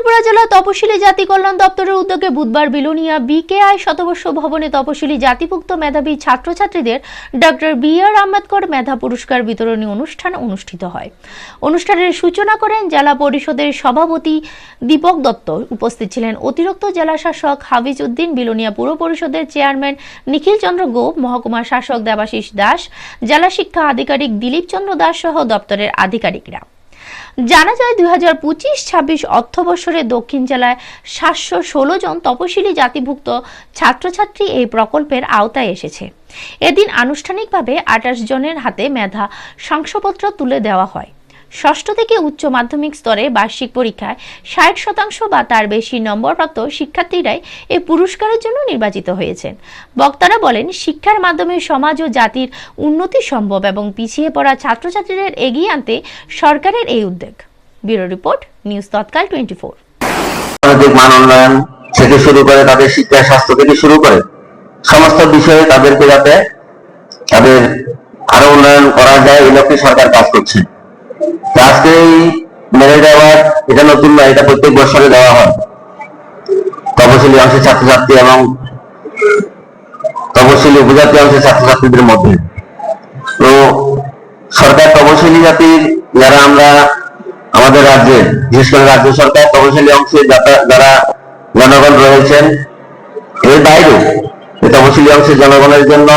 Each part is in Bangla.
ত্রিপুরা জেলা তপশিলি জাতি কল্যাণ দপ্তরের উদ্যোগে বুধবার বিলোনিয়া বিকেআই শতবর্ষ ভবনে তপশিলি জাতিভুক্ত মেধাবী ছাত্রছাত্রীদের ডক্টর বি.আর. আম্বেদকর মেধা পুরস্কার বিতরণী অনুষ্ঠান অনুষ্ঠিত হয়। অনুষ্ঠানের সূচনা করেন জেলা পরিষদের সভাপতি দীপক দত্ত। উপস্থিত ছিলেন অতিরিক্ত জেলা শাসক হাফিজ উদ্দিন, বিলোনিয়া পুর পরিষদের চেয়ারম্যান নিখিল চন্দ্র গোপ, মহকুমা শাসক দেবাশিস দাস, জেলা শিক্ষা আধিকারিক দিলীপ চন্দ্র দাস সহ দপ্তরের আধিকারিকরা। জানা যায় 2025-26 অর্থবর্ষে দক্ষিণ জেলায় 716 জন তপশিলি জাতিভুক্ত ছাত্রছাত্রী এই প্রকল্পের আওতায় এসেছে। এদিন আনুষ্ঠানিকভাবে 28 জনের হাতে মেধা শংসাপত্র তুলে দেওয়া হয়। ষষ্ঠ থেকে উচ্চ মাধ্যমিক স্তরে বার্ষিক পরীক্ষায় 60% বা তার বেশি নম্বরপ্রাপ্ত শিক্ষার্থীরাই এই পুরস্কারের জন্য নির্বাচিত হয়েছেন। বক্তারা বলেন, শিক্ষার মাধ্যমে সমাজ ও জাতির উন্নতি সম্ভব এবং পিছিয়ে পড়া ছাত্রছাত্রীদের এগিয়ে আনতে সরকারের এই উদ্যোগ। ব্যুরো রিপোর্ট, নিউজ তৎকাল 24। মান উন্নয়ন থেকে শুরু করে তাদের শিক্ষা স্বাস্থ্য থেকে শুরু করে সমস্ত বিষয়ে তাদেরকে যাতে তাদের আরো উন্নয়ন করা যায় এই লক্ষ্যে সরকার কাজ করছে। আজকে এই মেরিট অ্যাওয়ার্ড এটা নতুন নয়, এটা প্রত্যেক বছরে দেওয়া হয় তপশিলি অংশের ছাত্রছাত্রী এবং তপশিলি উপজাতি অংশের ছাত্রছাত্রীদের মধ্যে। তো সরকার তপশিলি জাতির যারা আমরা আমাদের রাজ্যে, বিশেষ করে রাজ্য সরকার তপশিলি অংশে যারা জনগণ রয়েছেন, এর বাইরে তপশিলি অংশের জনগণের জন্য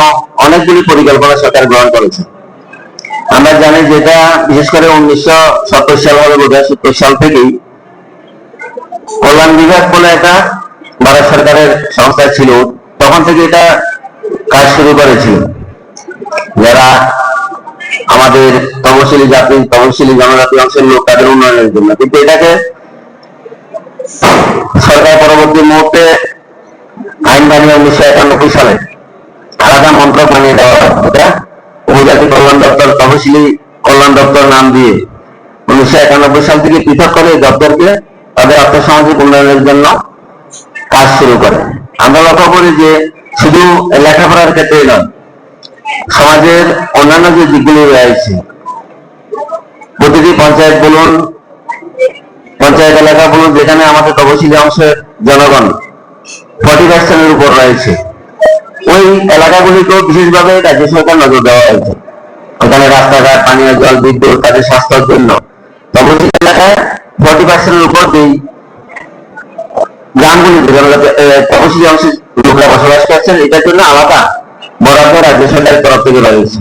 অনেকগুলি পরিকল্পনা সরকার গ্রহণ করেছে। আমরা জানি যেটা বিশেষ করে 1970 সাল হবে, 70 সাল থেকেই কল্যাণ বিভাগ বলে একটা ভারত সরকারের সংস্থা ছিল, তখন থেকে এটা কাজ শুরু করেছিল যারা আমাদের তপশিলি জাতি তপশিলি জনজাতি অংশের লোক তাদের উন্নয়নের জন্য। কিন্তু এটাকে সরকার পরবর্তী মুহূর্তে আইন বানিয়ে 1991 সালে আলাদা মন্ত্রক বানিয়ে দেওয়া হয়। এটা উপজাতি কল্যাণ দপ্তর, তপশিলি কল্যাণ দপ্তর নাম দিয়ে 1991 সাল থেকে পৃথক করে এই দপ্তরকে তাদের আর্থসামাজিক উন্নয়নের জন্য কাজ শুরু করে। আমরা লক্ষ্য করি যে শুধু লেখাপড়ার ক্ষেত্রে নয়, সমাজের অন্যান্য যে দিকগুলি রয়েছে, প্রতিটি পঞ্চায়েত বলুন, পঞ্চায়েত এলাকা বলুন, যেখানে আমাদের তপশিলি অংশের জনগণ 40% উপর রয়েছে, ওই এলাকাগুলিকেও বিশেষভাবে রাজ্য সরকার নজর দেওয়া হয়েছে। ওখানে রাস্তাঘাট, পানীয় জল, বিদ্যুৎ, তাদের স্বাস্থ্যের জন্য তপশিলি এলাকায় 40% উপর এই গ্রামগুলিতে তপশিলি অংশের লোকরা বসবাস করছেন, এটার জন্য আলাদা বরাদ্দ রাজ্য সরকারের তরফ থেকে রয়েছে।